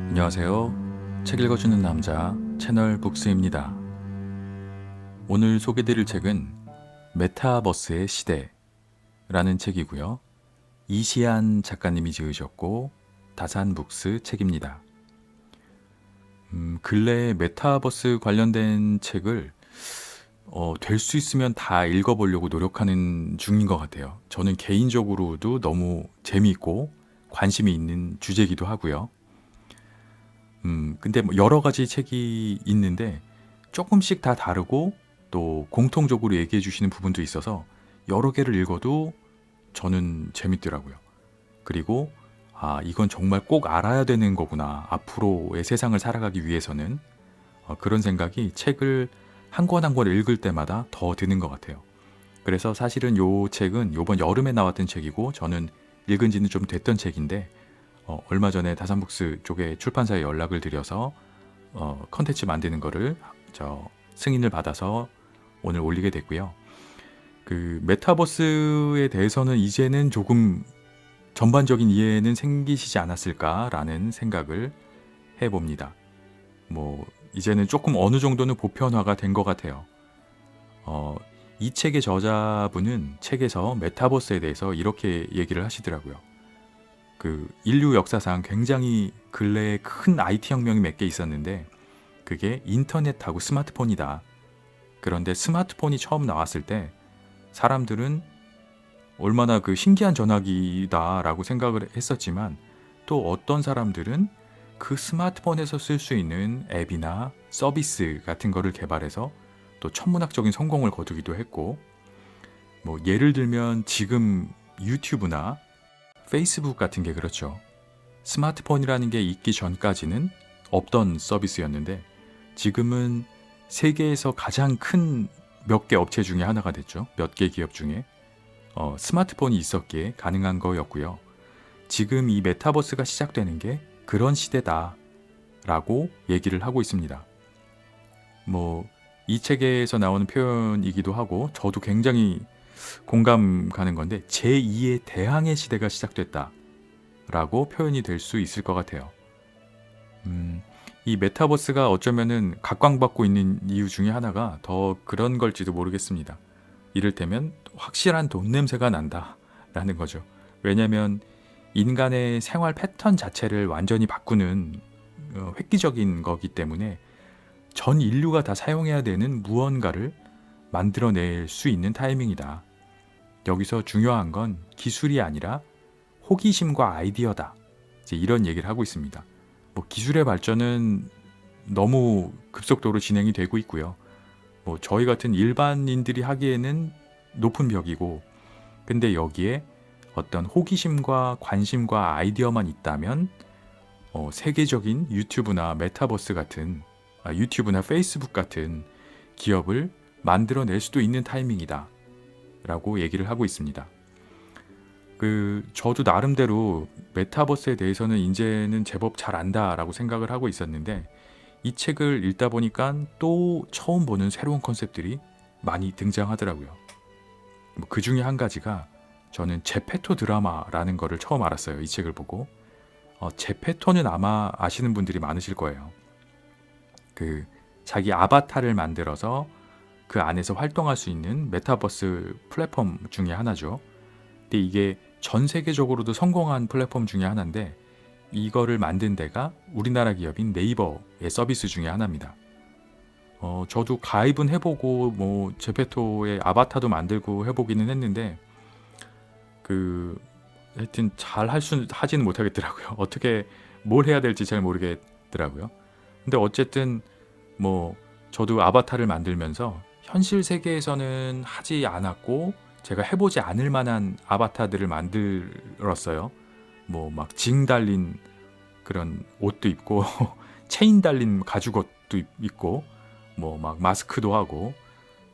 안녕하세요. 책 읽어주는 남자 채널 북스입니다. 오늘 소개드릴 책은 메타버스의 시대라는 책이고요. 이시안 작가님이 지으셨고 다산북스 책입니다. 근래에 메타버스 관련된 책을 될 수 있으면 다 읽어보려고 노력하는 중인 것 같아요. 저는 개인적으로도 너무 재미있고 관심이 있는 주제이기도 하고요. 근데 뭐 여러 가지 책이 있는데 조금씩 다 다르고 또 공통적으로 얘기해 주시는 부분도 있어서 여러 개를 읽어도 저는 재밌더라고요. 그리고 이건 정말 꼭 알아야 되는 거구나. 앞으로의 세상을 살아가기 위해서는 그런 생각이 책을 한 권 한 권 읽을 때마다 더 드는 것 같아요. 그래서 사실은 요 책은 요번 여름에 나왔던 책이고 저는 읽은 지는 좀 됐던 책인데 얼마 전에 다산북스 쪽에 출판사에 연락을 드려서 컨텐츠 만드는 거를 승인을 받아서 오늘 올리게 됐고요. 그 메타버스에 대해서는 이제는 조금 전반적인 이해는 생기시지 않았을까라는 생각을 해봅니다. 뭐 이제는 조금 어느 정도는 보편화가 된 것 같아요. 이 책의 저자분은 책에서 메타버스에 대해서 이렇게 얘기를 하시더라고요. 그 인류 역사상 굉장히 근래에 큰 IT 혁명이 몇 개 있었는데 그게 인터넷하고 스마트폰이다. 그런데 스마트폰이 처음 나왔을 때 사람들은 얼마나 그 신기한 전화기다라고 생각을 했었지만 또 어떤 사람들은 그 스마트폰에서 쓸 수 있는 앱이나 서비스 같은 거를 개발해서 또 천문학적인 성공을 거두기도 했고 뭐 예를 들면 지금 유튜브나 페이스북 같은 게 그렇죠. 스마트폰이라는 게 있기 전까지는 없던 서비스였는데 지금은 세계에서 가장 큰 몇 개 업체 중에 하나가 됐죠. 몇 개 기업 중에 스마트폰이 있었기에 가능한 거였고요. 지금 이 메타버스가 시작되는 게 그런 시대다라고 얘기를 하고 있습니다. 뭐 이 책에서 나오는 표현이기도 하고 저도 굉장히 공감 가는 건데 제2의 대항해 시대가 시작됐다 라고 표현이 될 수 있을 것 같아요. 이 메타버스가 어쩌면은 각광받고 있는 이유 중에 하나가 더 그런 걸지도 모르겠습니다. 이를테면 확실한 돈 냄새가 난다 라는 거죠. 왜냐면 인간의 생활 패턴 자체를 완전히 바꾸는 획기적인 거기 때문에 전 인류가 다 사용해야 되는 무언가를 만들어낼 수 있는 타이밍이다. 여기서 중요한 건 기술이 아니라 호기심과 아이디어다. 이제 이런 얘기를 하고 있습니다. 뭐 기술의 발전은 너무 급속도로 진행이 되고 있고요. 뭐 저희 같은 일반인들이 하기에는 높은 벽이고, 근데 여기에 어떤 호기심과 관심과 아이디어만 있다면 세계적인 유튜브나 메타버스 같은 유튜브나 페이스북 같은 기업을 만들어낼 수도 있는 타이밍이다. 라고 얘기를 하고 있습니다. 저도 나름대로 메타버스에 대해서는 이제는 제법 잘 안다라고 생각을 하고 있었는데 이 책을 읽다 보니까 또 처음 보는 새로운 컨셉들이 많이 등장하더라고요. 그 중에 한 가지가 저는 제페토 드라마라는 거를 처음 알았어요. 이 책을 보고. 제페토는 아마 아시는 분들이 많으실 거예요. 자기 아바타를 만들어서 그 안에서 활동할 수 있는 메타버스 플랫폼 중에 하나죠. 근데 이게 전 세계적으로도 성공한 플랫폼 중에 하나인데 이거를 만든 데가 우리나라 기업인 네이버의 서비스 중에 하나입니다. 저도 가입은 해보고 뭐 제페토의 아바타도 만들고 해보기는 했는데 하여튼 잘 하지는 못하겠더라고요. 어떻게 뭘 해야 될지 잘 모르겠더라고요. 근데 어쨌든 뭐 저도 아바타를 만들면서 현실 세계에서는 하지 않았고 제가 해보지 않을 만한 아바타들을 만들었어요. 뭐 막 징 달린 그런 옷도 입고 체인 달린 가죽 옷도 입고 뭐 막 마스크도 하고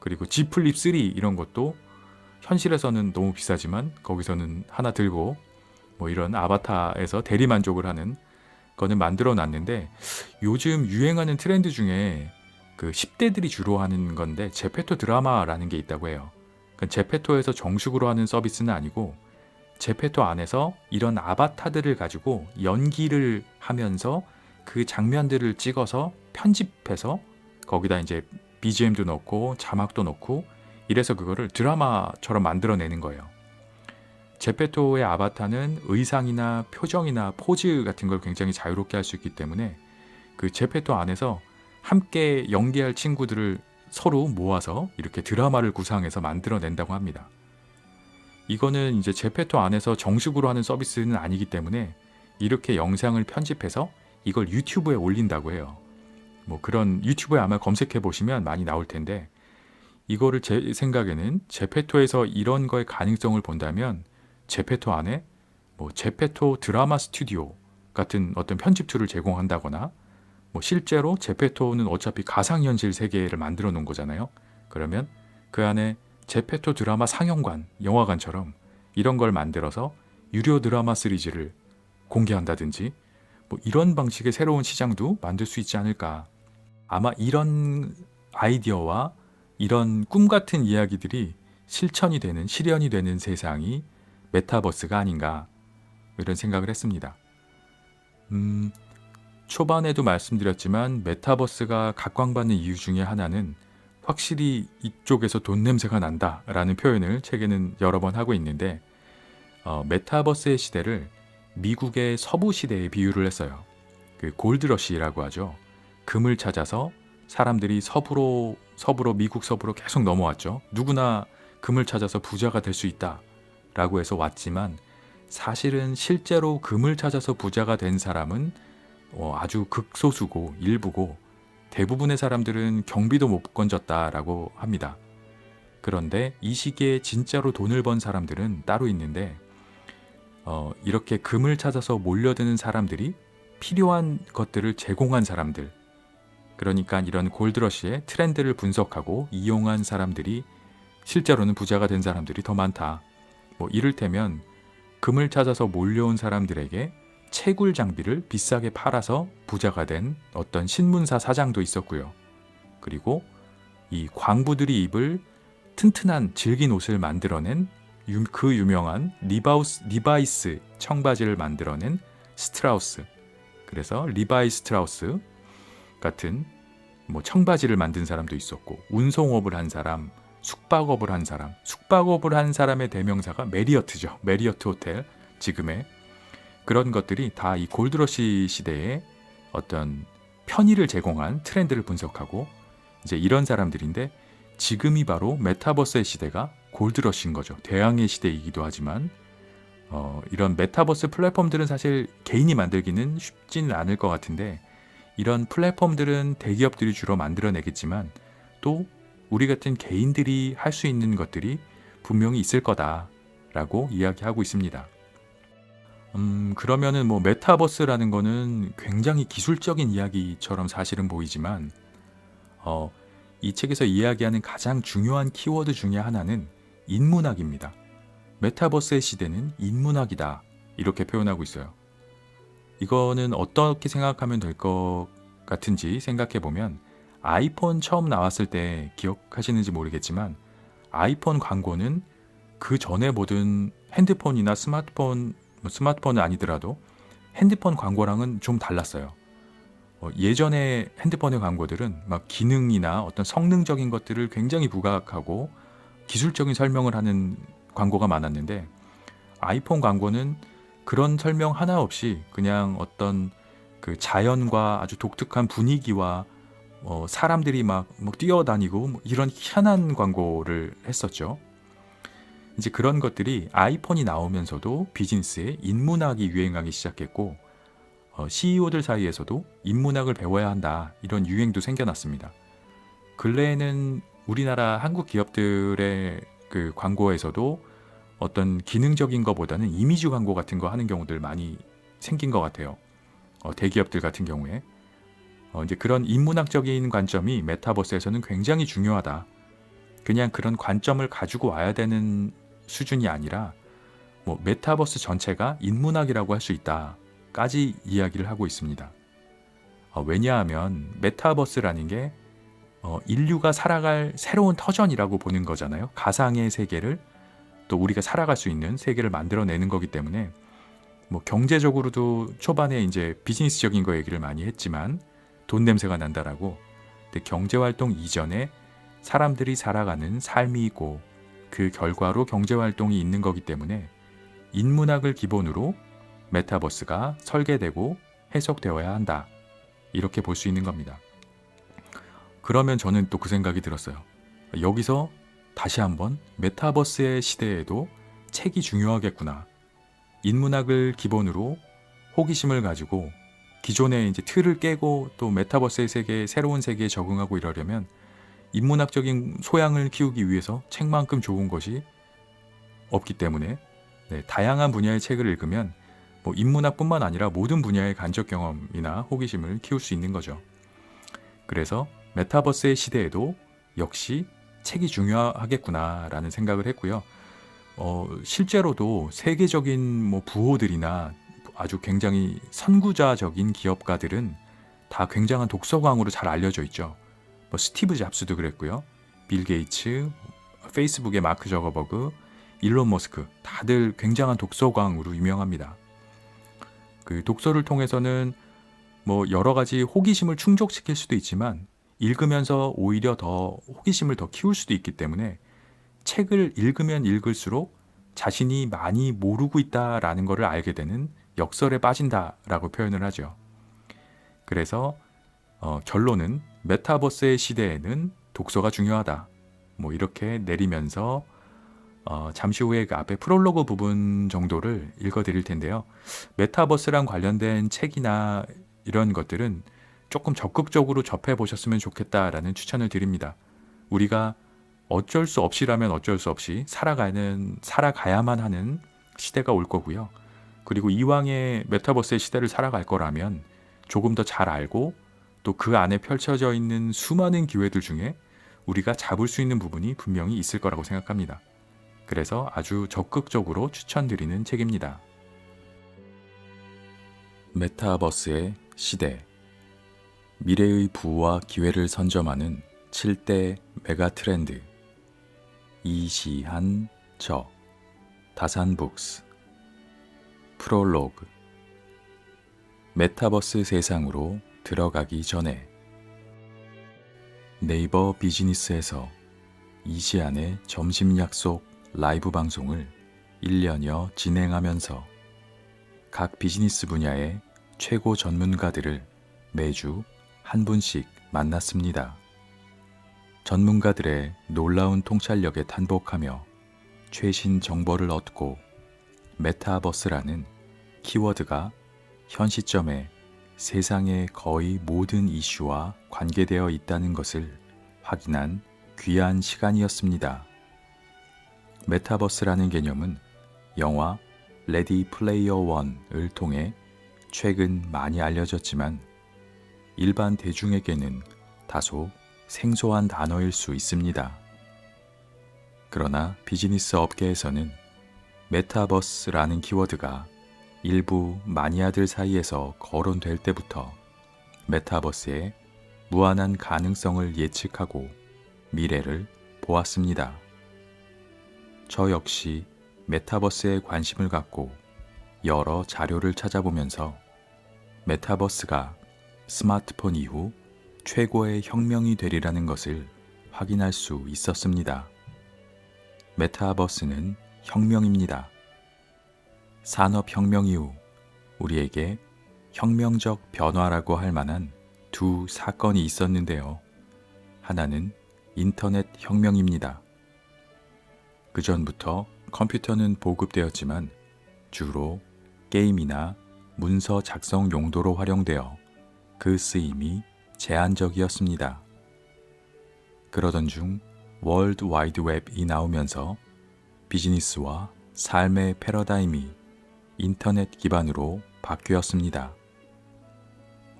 그리고 G 플립 3 이런 것도 현실에서는 너무 비싸지만 거기서는 하나 들고 뭐 이런 아바타에서 대리만족을 하는 거는 만들어 놨는데 요즘 유행하는 트렌드 중에 그 10대들이 주로 하는 건데 제페토 드라마라는 게 있다고 해요. 그러니까 제페토에서 정식으로 하는 서비스는 아니고 제페토 안에서 이런 아바타들을 가지고 연기를 하면서 그 장면들을 찍어서 편집해서 거기다 이제 BGM도 넣고 자막도 넣고 이래서 그거를 드라마처럼 만들어내는 거예요. 제페토의 아바타는 의상이나 표정이나 포즈 같은 걸 굉장히 자유롭게 할 수 있기 때문에 그 제페토 안에서 함께 연기할 친구들을 서로 모아서 이렇게 드라마를 구상해서 만들어낸다고 합니다. 이거는 이제 제페토 안에서 정식으로 하는 서비스는 아니기 때문에 이렇게 영상을 편집해서 이걸 유튜브에 올린다고 해요. 뭐 그런 유튜브에 아마 검색해 보시면 많이 나올 텐데, 이거를 제 생각에는 제페토에서 이런 거의 가능성을 본다면 제페토 안에 뭐 제페토 드라마 스튜디오 같은 어떤 편집 툴을 제공한다거나, 뭐 실제로 제페토는 어차피 가상현실 세계를 만들어 놓은 거잖아요. 그러면 그 안에 제페토 드라마 상영관, 영화관처럼 이런 걸 만들어서 유료 드라마 시리즈를 공개한다든지, 뭐 이런 방식의 새로운 시장도 만들 수 있지 않을까. 아마 이런 아이디어와 이런 꿈 같은 이야기들이 실천이 되는, 실현이 되는 세상이 메타버스가 아닌가, 이런 생각을 했습니다. 초반에도 말씀드렸지만 메타버스가 각광받는 이유 중에 하나는 확실히 이쪽에서 돈 냄새가 난다라는 표현을 책에는 여러 번 하고 있는데, 메타버스의 시대를 미국의 서부 시대에 비유를 했어요. 그 골드러시라고 하죠. 금을 찾아서 사람들이 서부로 미국 서부로 계속 넘어왔죠. 누구나 금을 찾아서 부자가 될 수 있다라고 해서 왔지만, 사실은 실제로 금을 찾아서 부자가 된 사람은 아주 극소수고 일부고, 대부분의 사람들은 경비도 못 건졌다라고 합니다. 그런데 이 시기에 진짜로 돈을 번 사람들은 따로 있는데, 이렇게 금을 찾아서 몰려드는 사람들이 필요한 것들을 제공한 사람들, 그러니까 이런 골드러시의 트렌드를 분석하고 이용한 사람들이 실제로는 부자가 된 사람들이 더 많다. 뭐 이를테면 금을 찾아서 몰려온 사람들에게 채굴 장비를 비싸게 팔아서 부자가 된 어떤 신문사 사장도 있었고요. 그리고 이 광부들이 입을 튼튼한 질긴 옷을 만들어낸 그 유명한 리바이스 청바지를 만들어낸 스트라우스, 그래서 리바이 스트라우스 같은 뭐 청바지를 만든 사람도 있었고, 운송업을 한 사람, 숙박업을 한 사람의 대명사가 메리어트죠. 메리어트 호텔, 지금의. 그런 것들이 다 이 골드러시 시대에 어떤 편의를 제공한 트렌드를 분석하고 이제 이런 사람들인데, 지금이 바로 메타버스의 시대가 골드러시인 거죠. 대항해 시대이기도 하지만 이런 메타버스 플랫폼들은 사실 개인이 만들기는 쉽지는 않을 것 같은데, 이런 플랫폼들은 대기업들이 주로 만들어내겠지만 또 우리 같은 개인들이 할 수 있는 것들이 분명히 있을 거다라고 이야기하고 있습니다. 그러면은 뭐 메타버스라는 거는 굉장히 기술적인 이야기처럼 사실은 보이지만, 이 책에서 이야기하는 가장 중요한 키워드 중에 하나는 인문학입니다. 메타버스의 시대는 인문학이다, 이렇게 표현하고 있어요. 이거는 어떻게 생각하면 될 것 같은지 생각해 보면, 아이폰 처음 나왔을 때 기억하시는지 모르겠지만 아이폰 광고는 그 전에 보던 핸드폰이나 스마트폰은 아니더라도 핸드폰 광고랑은 좀 달랐어요. 예전에 핸드폰의 광고들은 막 기능이나 어떤 성능적인 것들을 굉장히 부각하고 기술적인 설명을 하는 광고가 많았는데, 아이폰 광고는 그런 설명 하나 없이 그냥 어떤 그 자연과 아주 독특한 분위기와 사람들이 막 뛰어다니고 뭐 이런 희한한 광고를 했었죠. 이제 그런 것들이 아이폰이 나오면서도 비즈니스에 인문학이 유행하기 시작했고, CEO들 사이에서도 인문학을 배워야 한다, 이런 유행도 생겨났습니다. 근래에는 우리나라 한국 기업들의 그 광고에서도 어떤 기능적인 것보다는 이미지 광고 같은 거 하는 경우들 많이 생긴 것 같아요. 대기업들 같은 경우에. 이제 그런 인문학적인 관점이 메타버스에서는 굉장히 중요하다. 그냥 그런 관점을 가지고 와야 되는 수준이 아니라 뭐 메타버스 전체가 인문학이라고 할 수 있다까지 이야기를 하고 있습니다. 왜냐하면 메타버스라는 게 인류가 살아갈 새로운 터전이라고 보는 거잖아요. 가상의 세계를, 또 우리가 살아갈 수 있는 세계를 만들어내는 거기 때문에 뭐 경제적으로도 초반에 이제 비즈니스적인 거 얘기를 많이 했지만 돈 냄새가 난다라고. 근데 경제활동 이전에 사람들이 살아가는 삶이 있고 그 결과로 경제활동이 있는 거기 때문에 인문학을 기본으로 메타버스가 설계되고 해석되어야 한다. 이렇게 볼 수 있는 겁니다. 그러면 저는 또 그 생각이 들었어요. 여기서 다시 한번 메타버스의 시대에도 책이 중요하겠구나. 인문학을 기본으로 호기심을 가지고 기존의 이제 틀을 깨고 또 메타버스의 세계, 새로운 세계에 적응하고 이러려면 인문학적인 소양을 키우기 위해서 책만큼 좋은 것이 없기 때문에 다양한 분야의 책을 읽으면 뭐 인문학뿐만 아니라 모든 분야의 간접 경험이나 호기심을 키울 수 있는 거죠. 그래서 메타버스의 시대에도 역시 책이 중요하겠구나라는 생각을 했고요. 실제로도 세계적인 뭐 부호들이나 아주 굉장히 선구자적인 기업가들은 다 굉장한 독서광으로 잘 알려져 있죠. 뭐 스티브 잡스도 그랬고요. 빌 게이츠, 페이스북의 마크 저거버그, 일론 머스크 다들 굉장한 독서광으로 유명합니다. 그 독서를 통해서는 뭐 여러 가지 호기심을 충족시킬 수도 있지만 읽으면서 오히려 더 호기심을 더 키울 수도 있기 때문에 책을 읽으면 읽을수록 자신이 많이 모르고 있다라는 것을 알게 되는 역설에 빠진다라고 표현을 하죠. 그래서 결론은 메타버스의 시대에는 독서가 중요하다. 뭐 이렇게 내리면서 잠시 후에 그 앞에 프롤로그 부분 정도를 읽어드릴 텐데요. 메타버스랑 관련된 책이나 이런 것들은 조금 적극적으로 접해보셨으면 좋겠다라는 추천을 드립니다. 우리가 어쩔 수 없이라면 어쩔 수 없이 살아가야만 하는 시대가 올 거고요. 그리고 이왕의 메타버스의 시대를 살아갈 거라면 조금 더 잘 알고 또 그 안에 펼쳐져 있는 수많은 기회들 중에 우리가 잡을 수 있는 부분이 분명히 있을 거라고 생각합니다. 그래서 아주 적극적으로 추천드리는 책입니다. 메타버스의 시대. 미래의 부와 기회를 선점하는 7대 메가 트렌드. 이시한 저. 다산북스. 프롤로그. 메타버스 세상으로 들어가기 전에 네이버 비즈니스에서 이시안의 점심 약속 라이브 방송을 1년여 진행하면서 각 비즈니스 분야의 최고 전문가들을 매주 한 분씩 만났습니다. 전문가들의 놀라운 통찰력에 탄복하며 최신 정보를 얻고 메타버스라는 키워드가 현 시점에 세상의 거의 모든 이슈와 관계되어 있다는 것을 확인한 귀한 시간이었습니다. 메타버스라는 개념은 영화 레디 플레이어 원을 통해 최근 많이 알려졌지만 일반 대중에게는 다소 생소한 단어일 수 있습니다. 그러나 비즈니스 업계에서는 메타버스라는 키워드가 일부 마니아들 사이에서 거론될 때부터 메타버스의 무한한 가능성을 예측하고 미래를 보았습니다. 저 역시 메타버스에 관심을 갖고 여러 자료를 찾아보면서 메타버스가 스마트폰 이후 최고의 혁명이 되리라는 것을 확인할 수 있었습니다. 메타버스는 혁명입니다. 산업혁명 이후 우리에게 혁명적 변화라고 할 만한 두 사건이 있었는데요. 하나는 인터넷 혁명입니다. 그 전부터 컴퓨터는 보급되었지만 주로 게임이나 문서 작성 용도로 활용되어 그 쓰임이 제한적이었습니다. 그러던 중 월드 와이드 웹이 나오면서 비즈니스와 삶의 패러다임이 인터넷 기반으로 바뀌었습니다.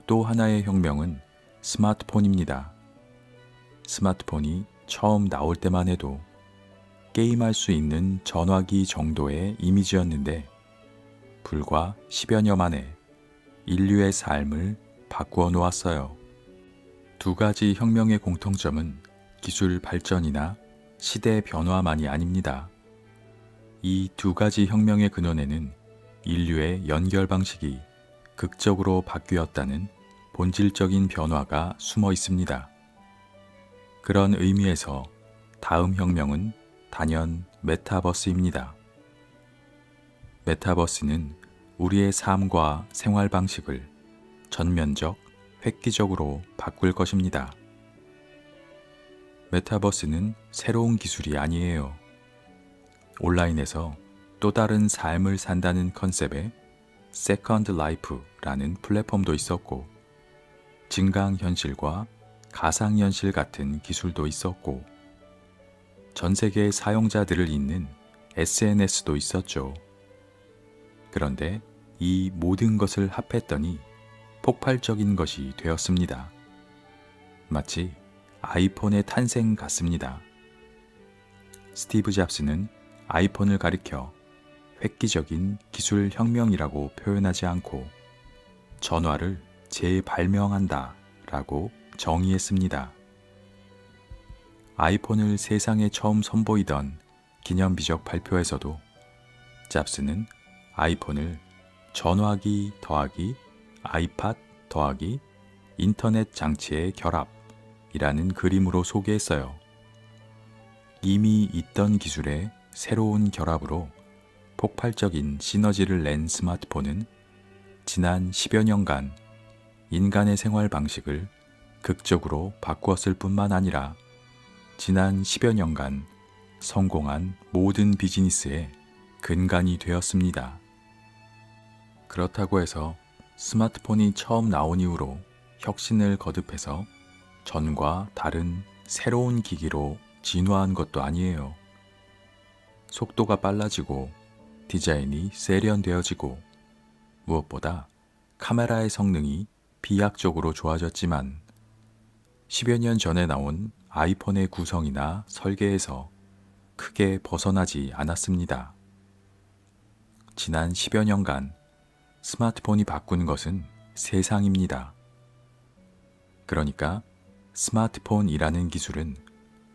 또 하나의 혁명은 스마트폰입니다. 스마트폰이 처음 나올 때만 해도 게임할 수 있는 전화기 정도의 이미지였는데 불과 10여 년 만에 인류의 삶을 바꾸어 놓았어요. 두 가지 혁명의 공통점은 기술 발전이나 시대 변화만이 아닙니다. 이 두 가지 혁명의 근원에는 인류의 연결 방식이 극적으로 바뀌었다는 본질적인 변화가 숨어 있습니다. 그런 의미에서 다음 혁명은 단연 메타버스입니다. 메타버스는 우리의 삶과 생활 방식을 전면적, 획기적으로 바꿀 것입니다. 메타버스는 새로운 기술이 아니에요. 온라인에서 또 다른 삶을 산다는 컨셉의 세컨드 라이프라는 플랫폼도 있었고, 증강현실과 가상현실 같은 기술도 있었고, 전 세계 사용자들을 잇는 SNS도 있었죠. 그런데 이 모든 것을 합했더니 폭발적인 것이 되었습니다. 마치 아이폰의 탄생 같습니다. 스티브 잡스는 아이폰을 가리켜 획기적인 기술 혁명이라고 표현하지 않고 전화를 재발명한다 라고 정의했습니다. 아이폰을 세상에 처음 선보이던 기념비적 발표에서도 잡스는 아이폰을 전화기 더하기 아이팟 더하기 인터넷 장치의 결합이라는 그림으로 소개했어요. 이미 있던 기술의 새로운 결합으로 폭발적인 시너지를 낸 스마트폰은 지난 10여 년간 인간의 생활 방식을 극적으로 바꾸었을 뿐만 아니라 지난 10여 년간 성공한 모든 비즈니스의 근간이 되었습니다. 그렇다고 해서 스마트폰이 처음 나온 이후로 혁신을 거듭해서 전과 다른 새로운 기기로 진화한 것도 아니에요. 속도가 빨라지고 디자인이 세련되어지고 무엇보다 카메라의 성능이 비약적으로 좋아졌지만 10여 년 전에 나온 아이폰의 구성이나 설계에서 크게 벗어나지 않았습니다. 지난 10여 년간 스마트폰이 바꾼 것은 세상입니다. 그러니까 스마트폰이라는 기술은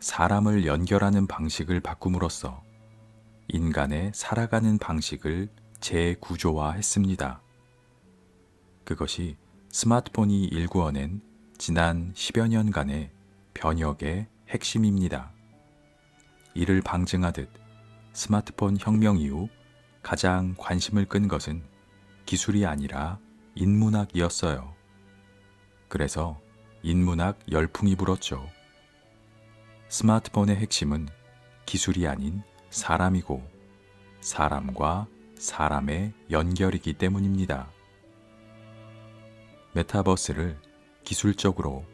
사람을 연결하는 방식을 바꿈으로써 인간의 살아가는 방식을 재구조화했습니다. 그것이 스마트폰이 일구어낸 지난 10여 년간의 변혁의 핵심입니다. 이를 방증하듯 스마트폰 혁명 이후 가장 관심을 끈 것은 기술이 아니라 인문학이었어요. 그래서 인문학 열풍이 불었죠. 스마트폰의 핵심은 기술이 아닌 사람이고 사람과 사람의 연결이기 때문입니다. 메타버스를 기술적으로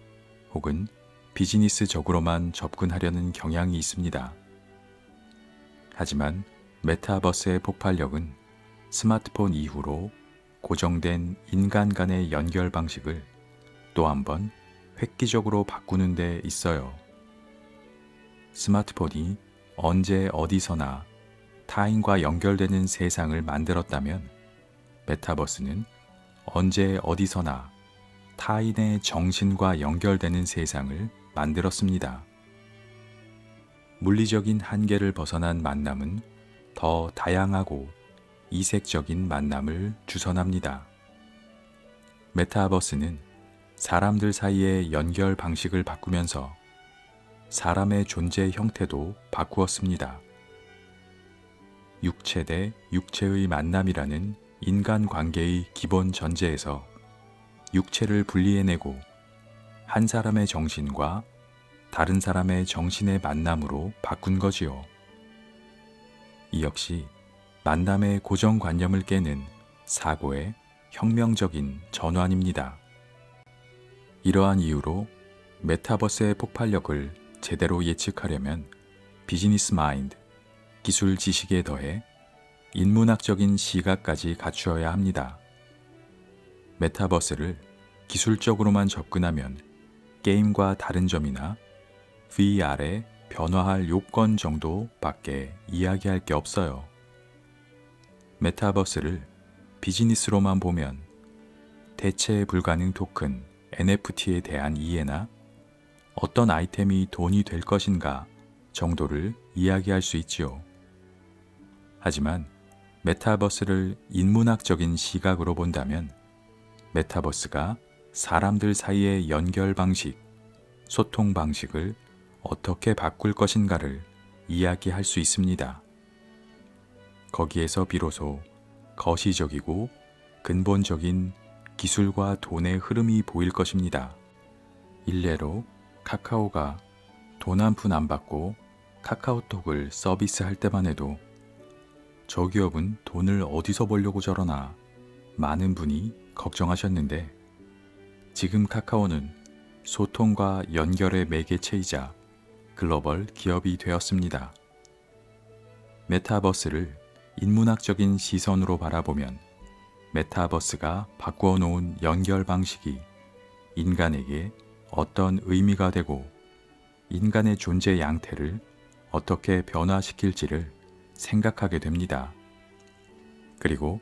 혹은 비즈니스적으로만 접근하려는 경향이 있습니다. 하지만 메타버스의 폭발력은 스마트폰 이후로 고정된 인간 간의 연결 방식을 또 한 번 획기적으로 바꾸는 데 있어요. 스마트폰이 언제 어디서나 타인과 연결되는 세상을 만들었다면 메타버스는 언제 어디서나 타인의 정신과 연결되는 세상을 만들었습니다. 물리적인 한계를 벗어난 만남은 더 다양하고 이색적인 만남을 주선합니다. 메타버스는 사람들 사이의 연결 방식을 바꾸면서 사람의 존재 형태도 바꾸었습니다. 육체 대 육체의 만남이라는 인간관계의 기본 전제에서 육체를 분리해내고 한 사람의 정신과 다른 사람의 정신의 만남으로 바꾼 거지요. 이 역시 만남의 고정관념을 깨는 사고의 혁명적인 전환입니다. 이러한 이유로 메타버스의 폭발력을 제대로 예측하려면 비즈니스 마인드, 기술 지식에 더해 인문학적인 시각까지 갖추어야 합니다. 메타버스를 기술적으로만 접근하면 게임과 다른 점이나 VR의 변화할 요건 정도밖에 이야기할 게 없어요. 메타버스를 비즈니스로만 보면 대체 불가능 토큰 NFT에 대한 이해나 어떤 아이템이 돈이 될 것인가 정도를 이야기할 수 있지요. 하지만 메타버스를 인문학적인 시각으로 본다면 메타버스가 사람들 사이의 연결 방식, 소통 방식을 어떻게 바꿀 것인가를 이야기할 수 있습니다. 거기에서 비로소 거시적이고 근본적인 기술과 돈의 흐름이 보일 것입니다. 일례로 카카오가 돈 한 푼 안 받고 카카오톡을 서비스할 때만 해도 저 기업은 돈을 어디서 벌려고 저러나 많은 분이 걱정하셨는데 지금 카카오는 소통과 연결의 매개체이자 글로벌 기업이 되었습니다. 메타버스를 인문학적인 시선으로 바라보면 메타버스가 바꾸어 놓은 연결 방식이 인간에게 어떤 의미가 되고 인간의 존재 양태를 어떻게 변화시킬지를 생각하게 됩니다. 그리고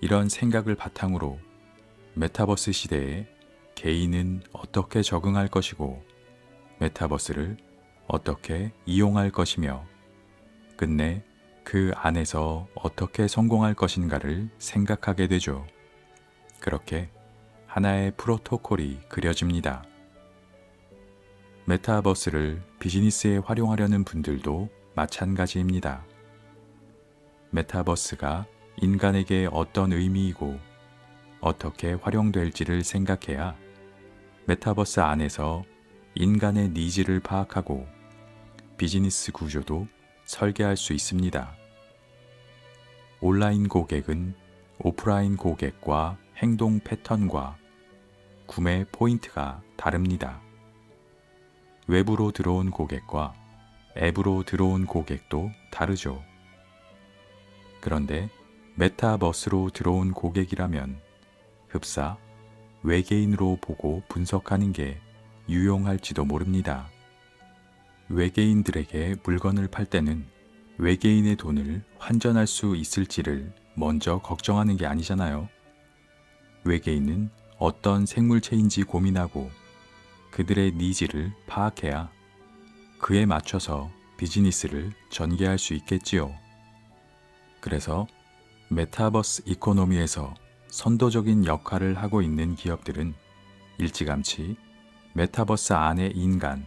이런 생각을 바탕으로 메타버스 시대에 개인은 어떻게 적응할 것이고 메타버스를 어떻게 이용할 것이며 끝내 그 안에서 어떻게 성공할 것인가를 생각하게 되죠. 그렇게 하나의 프로토콜이 그려집니다. 메타버스를 비즈니스에 활용하려는 분들도 마찬가지입니다. 메타버스가 인간에게 어떤 의미이고 어떻게 활용될지를 생각해야 메타버스 안에서 인간의 니즈를 파악하고 비즈니스 구조도 설계할 수 있습니다. 온라인 고객은 오프라인 고객과 행동 패턴과 구매 포인트가 다릅니다. 외부로 들어온 고객과 앱으로 들어온 고객도 다르죠. 그런데 메타버스로 들어온 고객이라면 흡사 외계인으로 보고 분석하는 게 유용할지도 모릅니다. 외계인들에게 물건을 팔 때는 외계인의 돈을 환전할 수 있을지를 먼저 걱정하는 게 아니잖아요. 외계인은 어떤 생물체인지 고민하고 그들의 니즈를 파악해야 그에 맞춰서 비즈니스를 전개할 수 있겠지요. 그래서 메타버스 이코노미에서 선도적인 역할을 하고 있는 기업들은 일찌감치 메타버스 안의 인간,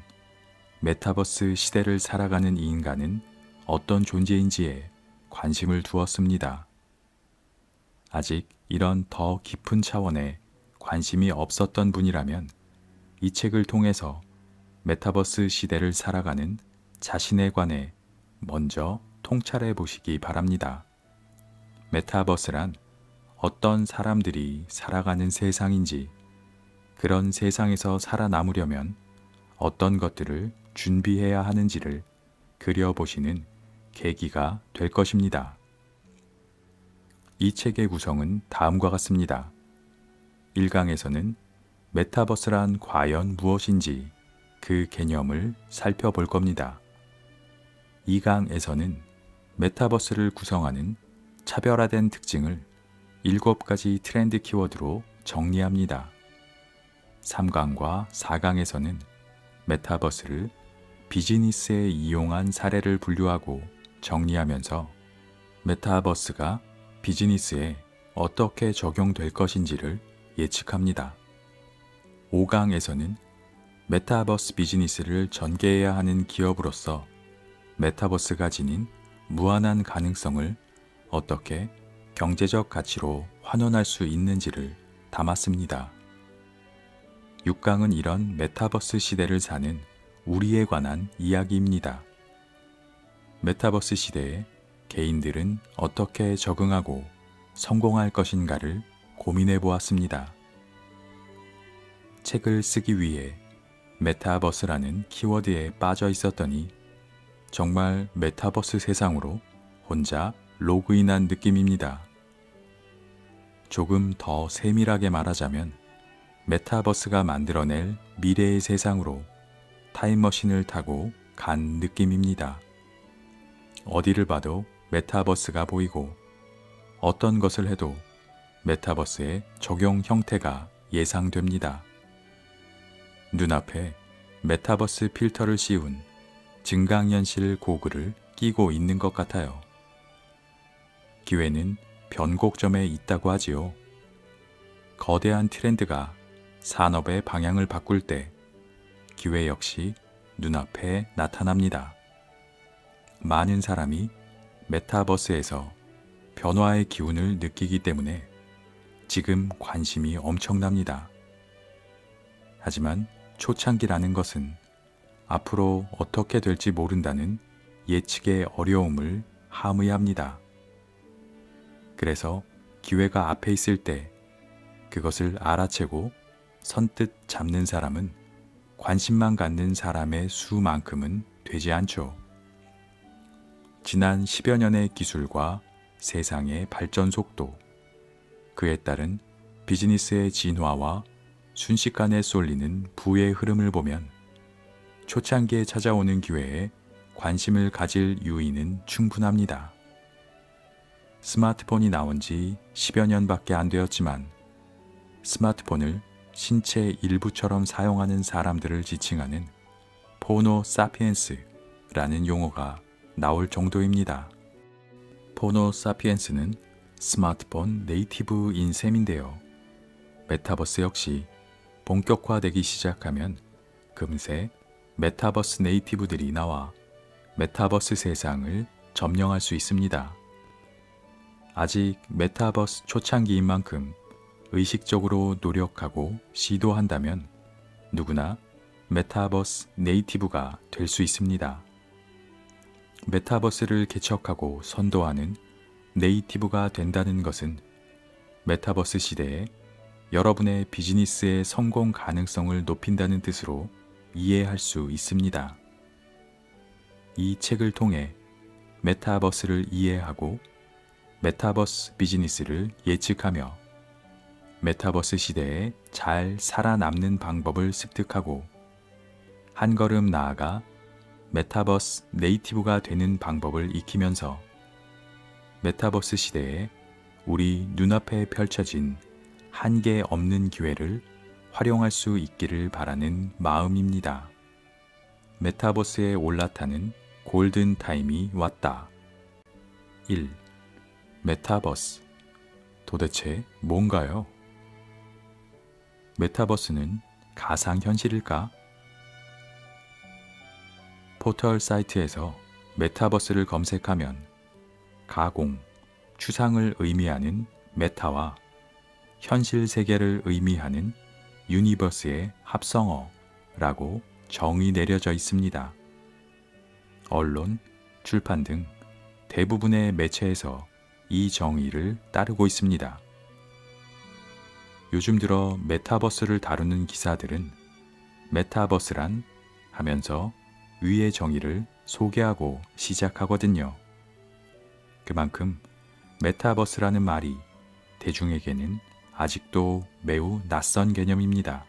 메타버스 시대를 살아가는 인간은 어떤 존재인지에 관심을 두었습니다. 아직 이런 더 깊은 차원에 관심이 없었던 분이라면 이 책을 통해서 메타버스 시대를 살아가는 자신에 관해 먼저 통찰해 보시기 바랍니다. 메타버스란 어떤 사람들이 살아가는 세상인지, 그런 세상에서 살아남으려면 어떤 것들을 준비해야 하는지를 그려보시는 계기가 될 것입니다. 이 책의 구성은 다음과 같습니다. 1강에서는 메타버스란 과연 무엇인지 그 개념을 살펴볼 겁니다. 2강에서는 메타버스를 구성하는 차별화된 특징을 7가지 트렌드 키워드로 정리합니다. 3강과 4강에서는 메타버스를 비즈니스에 이용한 사례를 분류하고 정리하면서 메타버스가 비즈니스에 어떻게 적용될 것인지를 예측합니다. 5강에서는 메타버스 비즈니스를 전개해야 하는 기업으로서 메타버스가 지닌 무한한 가능성을 어떻게 경제적 가치로 환원할 수 있는지를 담았습니다. 6강은 이런 메타버스 시대를 사는 우리에 관한 이야기입니다. 메타버스 시대에 개인들은 어떻게 적응하고 성공할 것인가를 고민해 보았습니다. 책을 쓰기 위해 메타버스라는 키워드에 빠져 있었더니 정말 메타버스 세상으로 혼자 로그인한 느낌입니다. 조금 더 세밀하게 말하자면 메타버스가 만들어낼 미래의 세상으로 타임머신을 타고 간 느낌입니다. 어디를 봐도 메타버스가 보이고 어떤 것을 해도 메타버스의 적용 형태가 예상됩니다. 눈앞에 메타버스 필터를 씌운 증강현실 고글을 끼고 있는 것 같아요. 기회는 변곡점에 있다고 하지요. 거대한 트렌드가 산업의 방향을 바꿀 때 기회 역시 눈앞에 나타납니다. 많은 사람이 메타버스에서 변화의 기운을 느끼기 때문에 지금 관심이 엄청납니다. 하지만 초창기라는 것은 앞으로 어떻게 될지 모른다는 예측의 어려움을 함의합니다. 그래서 기회가 앞에 있을 때 그것을 알아채고 선뜻 잡는 사람은 관심만 갖는 사람의 수만큼은 되지 않죠. 지난 10여 년의 기술과 세상의 발전 속도, 그에 따른 비즈니스의 진화와 순식간에 쏠리는 부의 흐름을 보면 초창기에 찾아오는 기회에 관심을 가질 유의는 충분합니다. 스마트폰이 나온 지 10여 년밖에 안 되었지만 스마트폰을 신체 일부처럼 사용하는 사람들을 지칭하는 포노 사피엔스라는 용어가 나올 정도입니다. 포노 사피엔스는 스마트폰 네이티브인 셈인데요. 메타버스 역시 본격화되기 시작하면 금세 메타버스 네이티브들이 나와 메타버스 세상을 점령할 수 있습니다. 아직 메타버스 초창기인 만큼 의식적으로 노력하고 시도한다면 누구나 메타버스 네이티브가 될 수 있습니다. 메타버스를 개척하고 선도하는 네이티브가 된다는 것은 메타버스 시대에 여러분의 비즈니스의 성공 가능성을 높인다는 뜻으로 이해할 수 있습니다. 이 책을 통해 메타버스를 이해하고 메타버스 비즈니스를 예측하며 메타버스 시대에 잘 살아남는 방법을 습득하고 한 걸음 나아가 메타버스 네이티브가 되는 방법을 익히면서 메타버스 시대에 우리 눈앞에 펼쳐진 한계 없는 기회를 활용할 수 있기를 바라는 마음입니다. 메타버스에 올라타는 골든 타임이 왔다. 1. 메타버스. 도대체 뭔가요? 메타버스는 가상현실일까? 포털 사이트에서 메타버스를 검색하면 가공, 추상을 의미하는 메타와 현실 세계를 의미하는 유니버스의 합성어라고 정의 내려져 있습니다. 언론, 출판 등 대부분의 매체에서 이 정의를 따르고 있습니다. 요즘 들어 메타버스를 다루는 기사들은 메타버스란 하면서 위의 정의를 소개하고 시작하거든요. 그만큼 메타버스라는 말이 대중에게는 아직도 매우 낯선 개념입니다.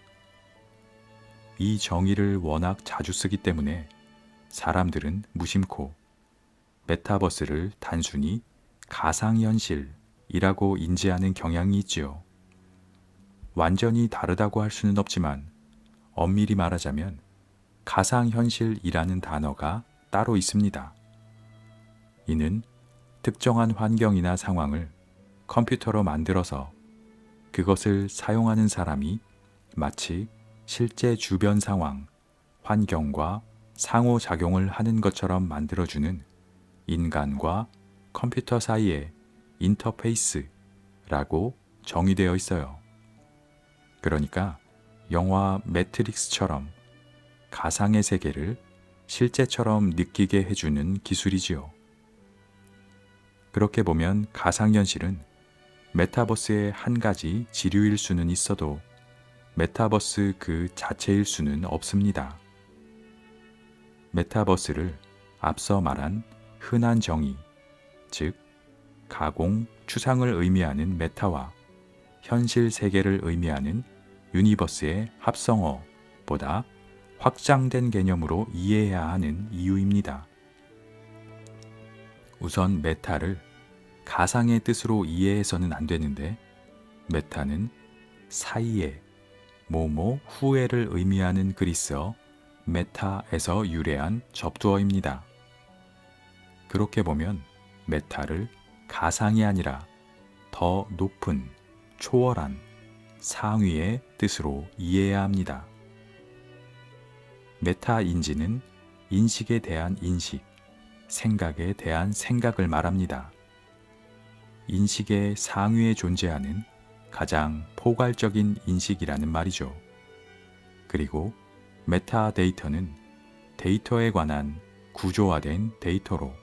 이 정의를 워낙 자주 쓰기 때문에 사람들은 무심코 메타버스를 단순히 가상현실이라고 인지하는 경향이 있지요. 완전히 다르다고 할 수는 없지만 엄밀히 말하자면 가상현실이라는 단어가 따로 있습니다. 이는 특정한 환경이나 상황을 컴퓨터로 만들어서 그것을 사용하는 사람이 마치 실제 주변 상황, 환경과 상호작용을 하는 것처럼 만들어주는 인간과 컴퓨터 사이의 인터페이스라고 정의되어 있어요. 그러니까 영화 매트릭스처럼 가상의 세계를 실제처럼 느끼게 해주는 기술이지요. 그렇게 보면 가상현실은 메타버스의 한 가지 지류일 수는 있어도 메타버스 그 자체일 수는 없습니다. 메타버스를 앞서 말한 흔한 정의, 즉 가공, 추상을 의미하는 메타와 현실 세계를 의미하는 유니버스의 합성어보다 확장된 개념으로 이해해야 하는 이유입니다. 우선 메타를 가상의 뜻으로 이해해서는 안 되는데 메타는 사이에, 뭐뭐 후에를 의미하는 그리스어 메타에서 유래한 접두어입니다. 그렇게 보면 메타를 가상이 아니라 더 높은, 초월한, 상위의 뜻으로 이해해야 합니다. 메타인지는 인식에 대한 인식, 생각에 대한 생각을 말합니다. 인식의 상위에 존재하는 가장 포괄적인 인식이라는 말이죠. 그리고 메타데이터는 데이터에 관한 구조화된 데이터로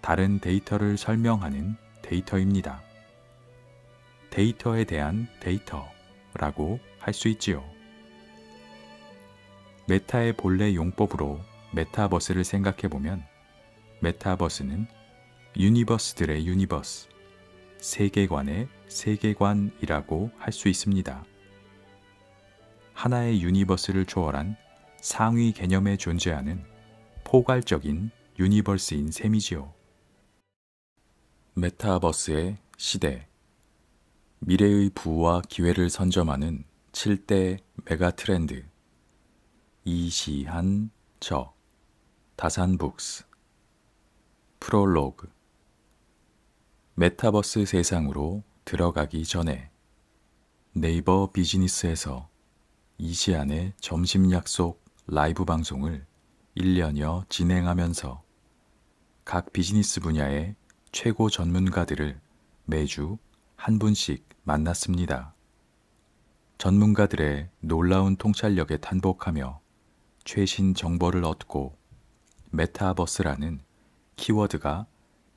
다른 데이터를 설명하는 데이터입니다. 데이터에 대한 데이터라고 할 수 있지요. 메타의 본래 용법으로 메타버스를 생각해보면 메타버스는 유니버스들의 유니버스, 세계관의 세계관이라고 할 수 있습니다. 하나의 유니버스를 초월한 상위 개념에 존재하는 포괄적인 유니버스인 셈이지요. 메타버스의 시대, 미래의 부와 기회를 선점하는 7대 메가 트렌드, 이시한 저, 다산북스. 프롤로그. 메타버스 세상으로 들어가기 전에 네이버 비즈니스에서 이시안의 점심 약속 라이브 방송을 1년여 진행하면서 각 비즈니스 분야의 최고 전문가들을 매주 한 분씩 만났습니다. 전문가들의 놀라운 통찰력에 탄복하며 최신 정보를 얻고 메타버스라는 키워드가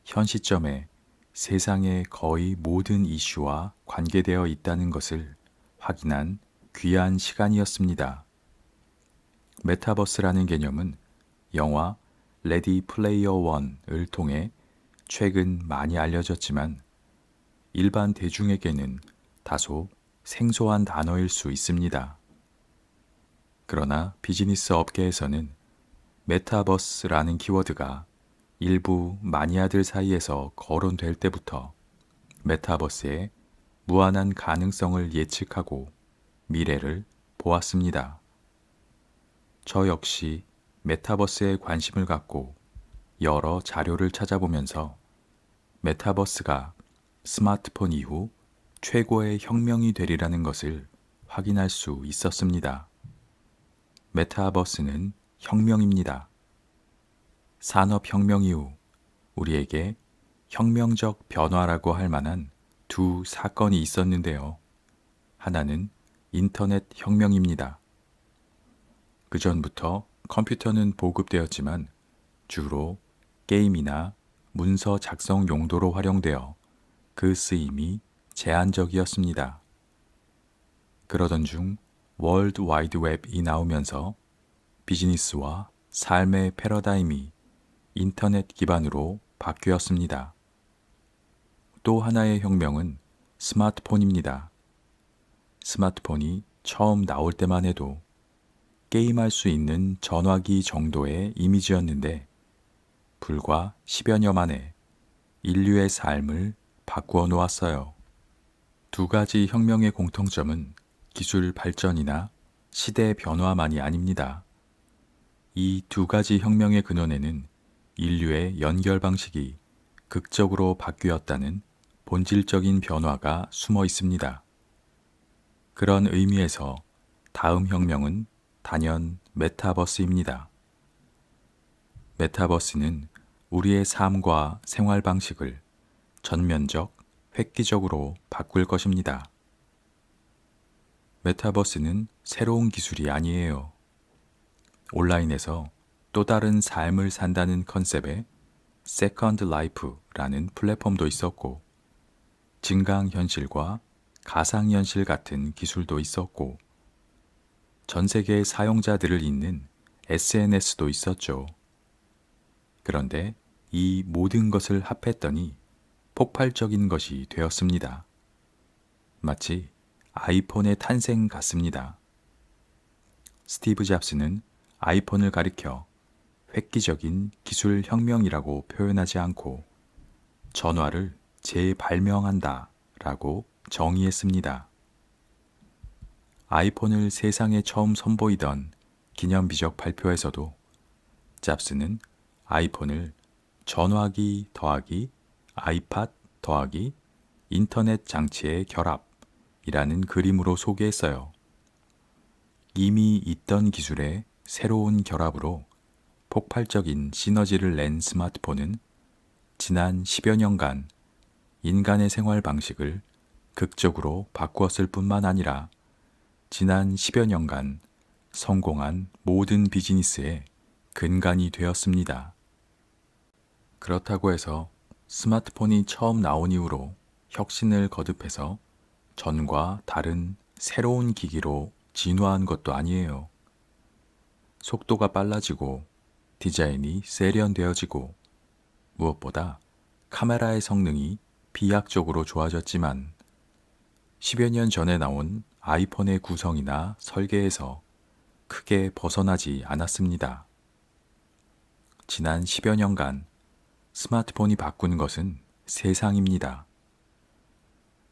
현 시점에 세상의 거의 모든 이슈와 관계되어 있다는 것을 확인한 귀한 시간이었습니다. 메타버스라는 개념은 영화 레디 플레이어 원을 통해 최근 많이 알려졌지만 일반 대중에게는 다소 생소한 단어일 수 있습니다. 그러나 비즈니스 업계에서는 메타버스라는 키워드가 일부 마니아들 사이에서 거론될 때부터 메타버스의 무한한 가능성을 예측하고 미래를 보았습니다. 저 역시 메타버스에 관심을 갖고 여러 자료를 찾아보면서 메타버스가 스마트폰 이후 최고의 혁명이 되리라는 것을 확인할 수 있었습니다. 메타버스는 혁명입니다. 산업혁명 이후 우리에게 혁명적 변화라고 할 만한 두 사건이 있었는데요. 하나는 인터넷 혁명입니다. 그 전부터 컴퓨터는 보급되었지만 주로 게임이나 문서 작성 용도로 활용되어 그 쓰임이 제한적이었습니다. 그러던 중 월드 와이드 웹이 나오면서 비즈니스와 삶의 패러다임이 인터넷 기반으로 바뀌었습니다. 또 하나의 혁명은 스마트폰입니다. 스마트폰이 처음 나올 때만 해도 게임할 수 있는 전화기 정도의 이미지였는데 불과 10여 년 만에 인류의 삶을 바꾸어 놓았어요. 두 가지 혁명의 공통점은 기술 발전이나 시대 변화만이 아닙니다. 이 두 가지 혁명의 근원에는 인류의 연결 방식이 극적으로 바뀌었다는 본질적인 변화가 숨어 있습니다. 그런 의미에서 다음 혁명은 단연 메타버스입니다. 메타버스는 우리의 삶과 생활 방식을 전면적, 획기적으로 바꿀 것입니다. 메타버스는 새로운 기술이 아니에요. 온라인에서 또 다른 삶을 산다는 컨셉의 세컨드 라이프라는 플랫폼도 있었고, 증강현실과 가상현실 같은 기술도 있었고, 전 세계의 사용자들을 잇는 SNS도 있었죠. 그런데 이 모든 것을 합했더니 폭발적인 것이 되었습니다. 마치 아이폰의 탄생 같습니다. 스티브 잡스는 아이폰을 가리켜 획기적인 기술 혁명이라고 표현하지 않고 전화를 재발명한다 라고 정의했습니다. 아이폰을 세상에 처음 선보이던 기념비적 발표에서도 잡스는 아이폰을 전화기 더하기 아이팟 더하기 인터넷 장치의 결합이라는 그림으로 소개했어요. 이미 있던 기술의 새로운 결합으로 폭발적인 시너지를 낸 스마트폰은 지난 10여 년간 인간의 생활 방식을 극적으로 바꾸었을 뿐만 아니라 지난 10여 년간 성공한 모든 비즈니스의 근간이 되었습니다. 그렇다고 해서 스마트폰이 처음 나온 이후로 혁신을 거듭해서 전과 다른 새로운 기기로 진화한 것도 아니에요. 속도가 빨라지고 디자인이 세련되어지고 무엇보다 카메라의 성능이 비약적으로 좋아졌지만 10여 년 전에 나온 아이폰의 구성이나 설계에서 크게 벗어나지 않았습니다. 지난 10여 년간 스마트폰이 바꾼 것은 세상입니다.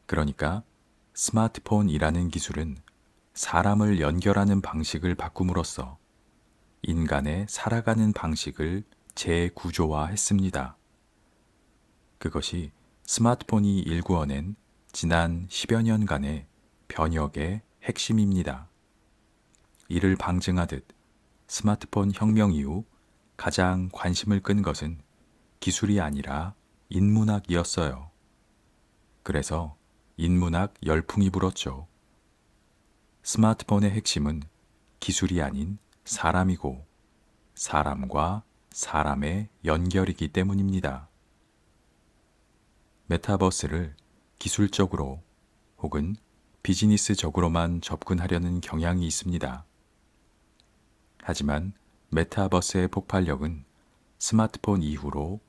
그러니까 스마트폰이라는 기술은 사람을 연결하는 방식을 바꿈으로써 인간의 살아가는 방식을 재구조화했습니다. 그것이 스마트폰이 일구어낸 지난 10여 년간의 변혁의 핵심입니다. 이를 방증하듯 스마트폰 혁명 이후 가장 관심을 끈 것은 기술이 아니라 인문학이었어요. 그래서 인문학 열풍이 불었죠. 스마트폰의 핵심은 기술이 아닌 사람이고 사람과 사람의 연결이기 때문입니다. 메타버스를 기술적으로 혹은 비즈니스적으로만 접근하려는 경향이 있습니다. 하지만 메타버스의 폭발력은 스마트폰 이후로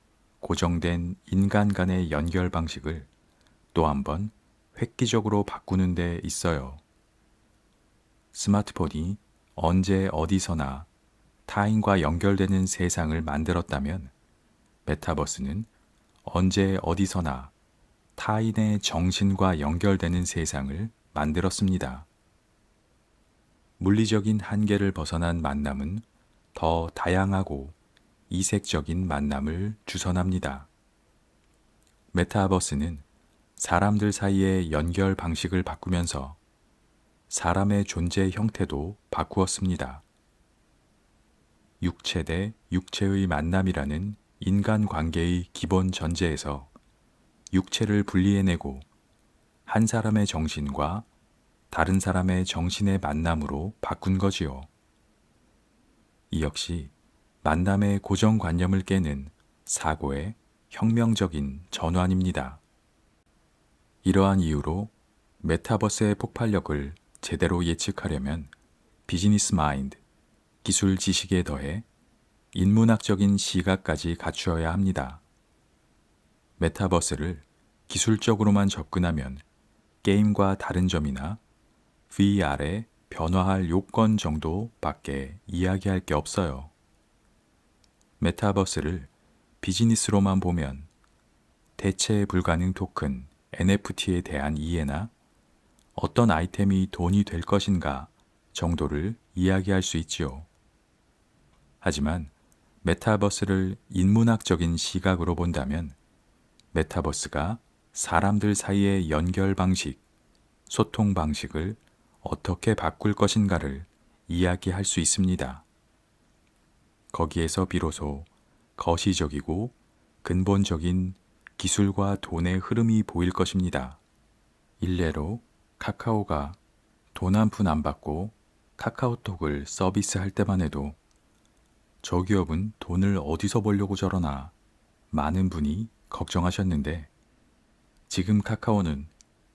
고정된 인간 간의 연결 방식을 또 한 번 획기적으로 바꾸는 데 있어요. 스마트폰이 언제 어디서나 타인과 연결되는 세상을 만들었다면 메타버스는 언제 어디서나 타인의 정신과 연결되는 세상을 만들었습니다. 물리적인 한계를 벗어난 만남은 더 다양하고 이색적인 만남을 주선합니다. 메타버스는 사람들 사이의 연결 방식을 바꾸면서 사람의 존재 형태도 바꾸었습니다. 육체 대 육체의 만남이라는 인간 관계의 기본 전제에서 육체를 분리해내고 한 사람의 정신과 다른 사람의 정신의 만남으로 바꾼 거지요. 이 역시 만남의 고정관념을 깨는 사고의 혁명적인 전환입니다. 이러한 이유로 메타버스의 폭발력을 제대로 예측하려면 비즈니스 마인드, 기술 지식에 더해 인문학적인 시각까지 갖추어야 합니다. 메타버스를 기술적으로만 접근하면 게임과 다른 점이나 VR의 변화할 요건 정도밖에 이야기할 게 없어요. 메타버스를 비즈니스로만 보면 대체 불가능 토큰 NFT에 대한 이해나 어떤 아이템이 돈이 될 것인가 정도를 이야기할 수 있지요. 하지만 메타버스를 인문학적인 시각으로 본다면 메타버스가 사람들 사이의 연결 방식, 소통 방식을 어떻게 바꿀 것인가를 이야기할 수 있습니다. 거기에서 비로소 거시적이고 근본적인 기술과 돈의 흐름이 보일 것입니다. 일례로 카카오가 돈 한 푼 안 받고 카카오톡을 서비스할 때만 해도 저 기업은 돈을 어디서 벌려고 저러나 많은 분이 걱정하셨는데 지금 카카오는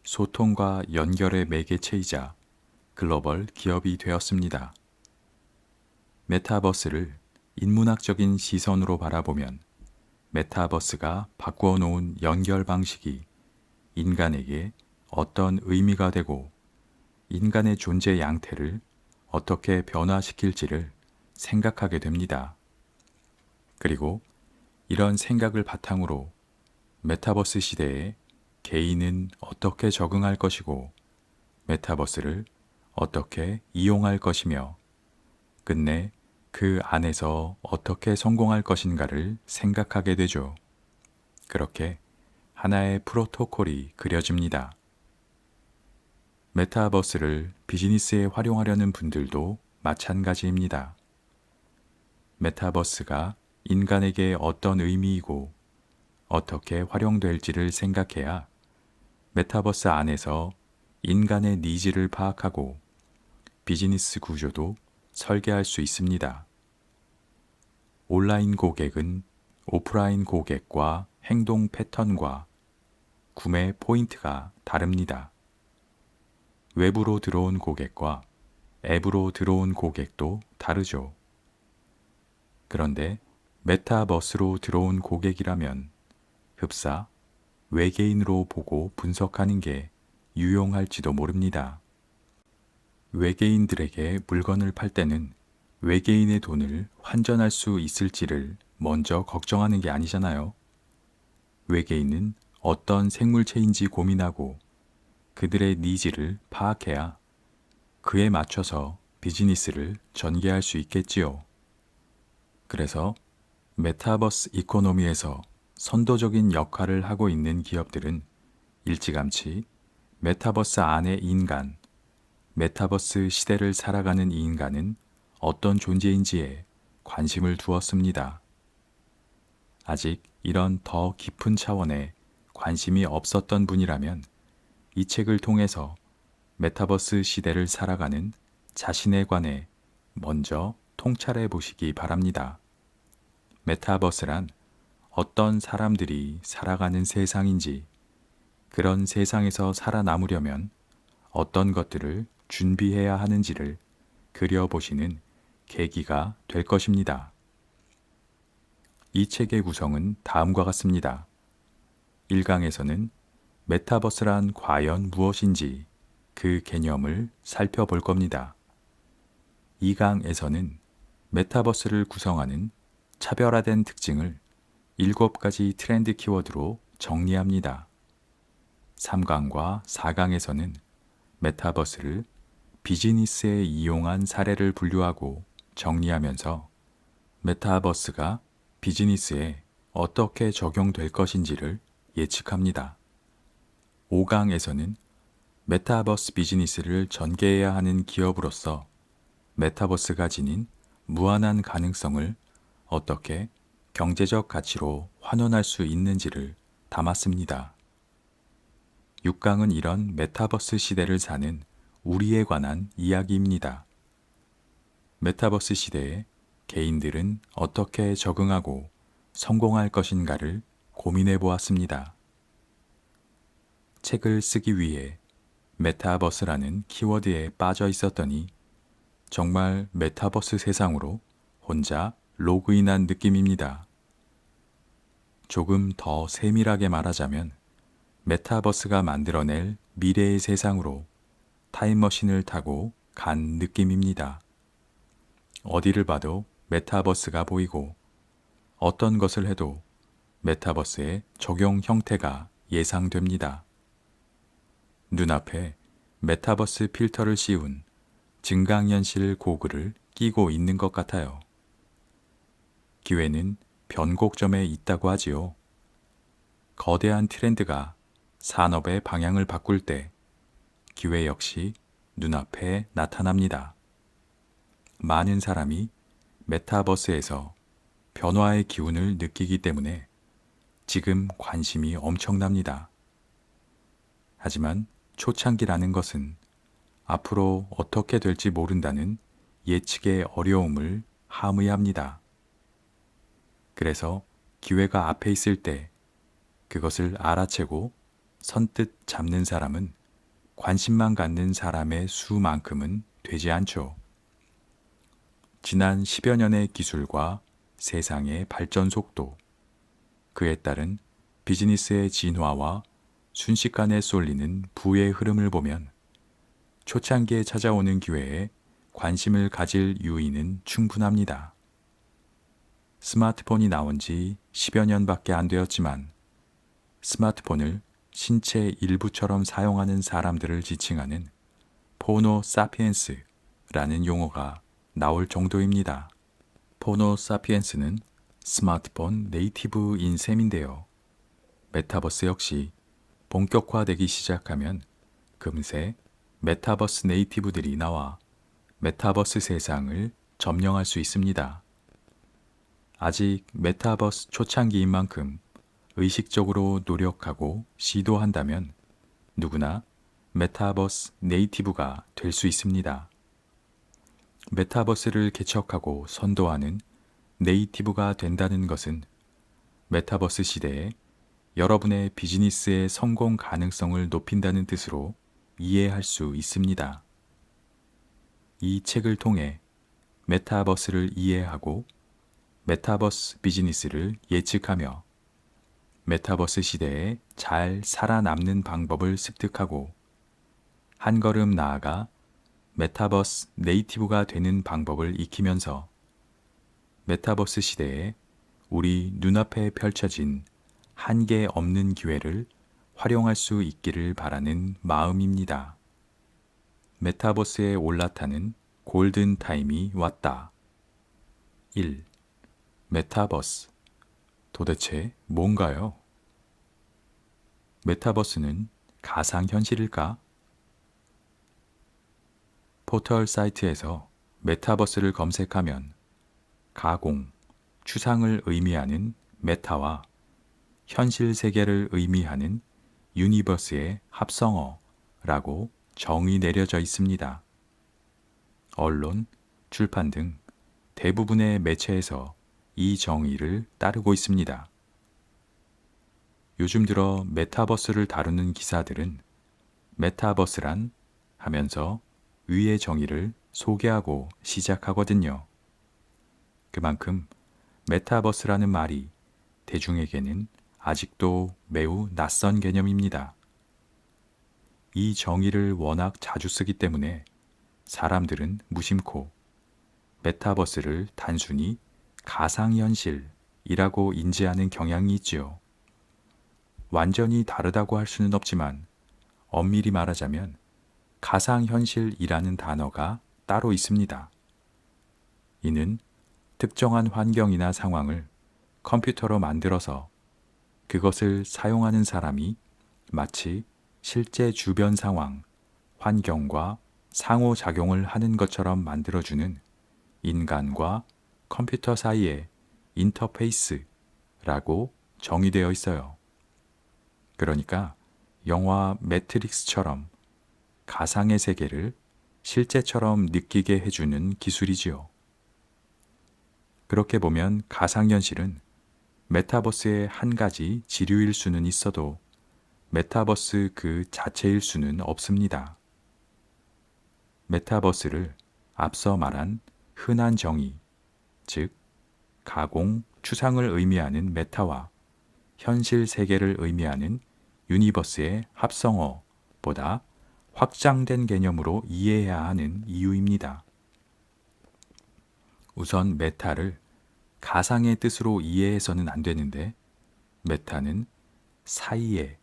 소통과 연결의 매개체이자 글로벌 기업이 되었습니다. 메타버스를 인문학적인 시선으로 바라보면 메타버스가 바꾸어 놓은 연결 방식이 인간에게 어떤 의미가 되고 인간의 존재 양태를 어떻게 변화시킬지를 생각하게 됩니다. 그리고 이런 생각을 바탕으로 메타버스 시대에 개인은 어떻게 적응할 것이고 메타버스를 어떻게 이용할 것이며 끝내 그 안에서 어떻게 성공할 것인가를 생각하게 되죠. 그렇게 하나의 프로토콜이 그려집니다. 메타버스를 비즈니스에 활용하려는 분들도 마찬가지입니다. 메타버스가 인간에게 어떤 의미이고 어떻게 활용될지를 생각해야 메타버스 안에서 인간의 니즈를 파악하고 비즈니스 구조도 설계할 수 있습니다. 온라인 고객은 오프라인 고객과 행동 패턴과 구매 포인트가 다릅니다. 외부로 들어온 고객과 앱으로 들어온 고객도 다르죠. 그런데 메타버스로 들어온 고객이라면 흡사 외계인으로 보고 분석하는 게 유용할지도 모릅니다. 외계인들에게 물건을 팔 때는 외계인의 돈을 환전할 수 있을지를 먼저 걱정하는 게 아니잖아요. 외계인은 어떤 생물체인지 고민하고 그들의 니즈를 파악해야 그에 맞춰서 비즈니스를 전개할 수 있겠지요. 그래서 메타버스 이코노미에서 선도적인 역할을 하고 있는 기업들은 일찌감치 메타버스 안의 인간, 메타버스 시대를 살아가는 인간은 어떤 존재인지에 관심을 두었습니다. 아직 이런 더 깊은 차원에 관심이 없었던 분이라면 이 책을 통해서 메타버스 시대를 살아가는 자신에 관해 먼저 통찰해 보시기 바랍니다. 메타버스란 어떤 사람들이 살아가는 세상인지, 그런 세상에서 살아남으려면 어떤 것들을 준비해야 하는지를 그려보시는 계기가 될 것입니다. 이 책의 구성은 다음과 같습니다. 1강에서는 메타버스란 과연 무엇인지 그 개념을 살펴볼 겁니다. 2강에서는 메타버스를 구성하는 차별화된 특징을 7가지 트렌드 키워드로 정리합니다. 3강과 4강에서는 메타버스를 비즈니스에 이용한 사례를 분류하고 정리하면서 메타버스가 비즈니스에 어떻게 적용될 것인지를 예측합니다. 5강에서는 메타버스 비즈니스를 전개해야 하는 기업으로서 메타버스가 지닌 무한한 가능성을 어떻게 경제적 가치로 환원할 수 있는지를 담았습니다. 6강은 이런 메타버스 시대를 사는 우리에 관한 이야기입니다. 메타버스 시대에 개인들은 어떻게 적응하고 성공할 것인가를 고민해 보았습니다. 책을 쓰기 위해 메타버스라는 키워드에 빠져 있었더니 정말 메타버스 세상으로 혼자 로그인한 느낌입니다. 조금 더 세밀하게 말하자면 메타버스가 만들어낼 미래의 세상으로 타임머신을 타고 간 느낌입니다. 어디를 봐도 메타버스가 보이고 어떤 것을 해도 메타버스의 적용 형태가 예상됩니다. 눈앞에 메타버스 필터를 씌운 증강현실 고글을 끼고 있는 것 같아요. 기회는 변곡점에 있다고 하지요. 거대한 트렌드가 산업의 방향을 바꿀 때 기회 역시 눈앞에 나타납니다. 많은 사람이 메타버스에서 변화의 기운을 느끼기 때문에 지금 관심이 엄청납니다. 하지만 초창기라는 것은 앞으로 어떻게 될지 모른다는 예측의 어려움을 함의합니다. 그래서 기회가 앞에 있을 때 그것을 알아채고 선뜻 잡는 사람은 관심만 갖는 사람의 수만큼은 되지 않죠. 지난 10여 년의 기술과 세상의 발전 속도, 그에 따른 비즈니스의 진화와 순식간에 쏠리는 부의 흐름을 보면 초창기에 찾아오는 기회에 관심을 가질 유의는 충분합니다. 스마트폰이 나온 지 10여 년밖에 안 되었지만 스마트폰을 신체 일부처럼 사용하는 사람들을 지칭하는 포노 사피엔스라는 용어가 나올 정도입니다. 포노 사피엔스는 스마트폰 네이티브인 셈인데요. 메타버스 역시 본격화되기 시작하면 금세 메타버스 네이티브들이 나와 메타버스 세상을 점령할 수 있습니다. 아직 메타버스 초창기인 만큼 의식적으로 노력하고 시도한다면 누구나 메타버스 네이티브가 될 수 있습니다. 메타버스를 개척하고 선도하는 네이티브가 된다는 것은 메타버스 시대에 여러분의 비즈니스의 성공 가능성을 높인다는 뜻으로 이해할 수 있습니다. 이 책을 통해 메타버스를 이해하고 메타버스 비즈니스를 예측하며 메타버스 시대에 잘 살아남는 방법을 습득하고 한 걸음 나아가 메타버스 네이티브가 되는 방법을 익히면서 메타버스 시대에 우리 눈앞에 펼쳐진 한계 없는 기회를 활용할 수 있기를 바라는 마음입니다. 메타버스에 올라타는 골든 타임이 왔다. 1. 메타버스. 도대체 뭔가요? 메타버스는 가상현실일까? 포털 사이트에서 메타버스를 검색하면 가공, 추상을 의미하는 메타와 현실 세계를 의미하는 유니버스의 합성어라고 정의 내려져 있습니다. 언론, 출판 등 대부분의 매체에서 이 정의를 따르고 있습니다. 요즘 들어 메타버스를 다루는 기사들은 메타버스란 하면서 위의 정의를 소개하고 시작하거든요. 그만큼 메타버스라는 말이 대중에게는 아직도 매우 낯선 개념입니다. 이 정의를 워낙 자주 쓰기 때문에 사람들은 무심코 메타버스를 단순히 가상현실이라고 인지하는 경향이 있지요. 완전히 다르다고 할 수는 없지만 엄밀히 말하자면 가상현실이라는 단어가 따로 있습니다. 이는 특정한 환경이나 상황을 컴퓨터로 만들어서 그것을 사용하는 사람이 마치 실제 주변 상황, 환경과 상호작용을 하는 것처럼 만들어주는 인간과 컴퓨터 사이의 인터페이스라고 정의되어 있어요. 그러니까 영화 매트릭스처럼 가상의 세계를 실제처럼 느끼게 해주는 기술이지요. 그렇게 보면 가상현실은 메타버스의 한 가지 지류일 수는 있어도 메타버스 그 자체일 수는 없습니다. 메타버스를 앞서 말한 흔한 정의, 즉 가공, 추상을 의미하는 메타와 현실 세계를 의미하는 유니버스의 합성어보다 확장된 개념으로 이해해야 하는 이유입니다. 우선 메타를 가상의 뜻으로 이해해서는 안 되는데 메타는 사이에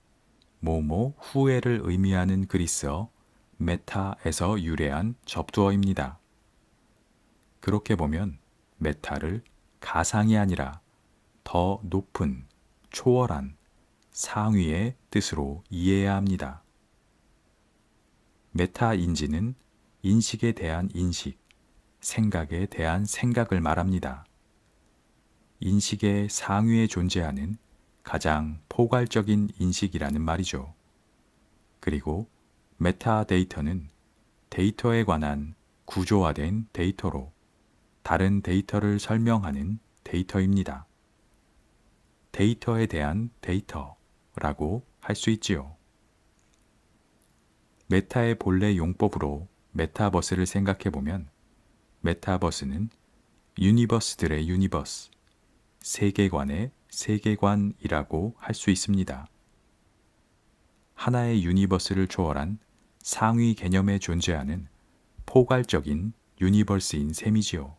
뭐뭐 후에를 의미하는 그리스어 메타에서 유래한 접두어입니다. 그렇게 보면 메타를 가상이 아니라 더 높은, 초월한, 상위의 뜻으로 이해해야 합니다. 메타인지는 인식에 대한 인식, 생각에 대한 생각을 말합니다. 인식의 상위에 존재하는 가장 포괄적인 인식이라는 말이죠. 그리고 메타데이터는 데이터에 관한 구조화된 데이터로 다른 데이터를 설명하는 데이터입니다. 데이터에 대한 데이터라고 할 수 있지요. 메타의 본래 용법으로 메타버스를 생각해보면 메타버스는 유니버스들의 유니버스, 세계관의 세계관이라고 할 수 있습니다. 하나의 유니버스를 초월한 상위 개념에 존재하는 포괄적인 유니버스인 셈이지요.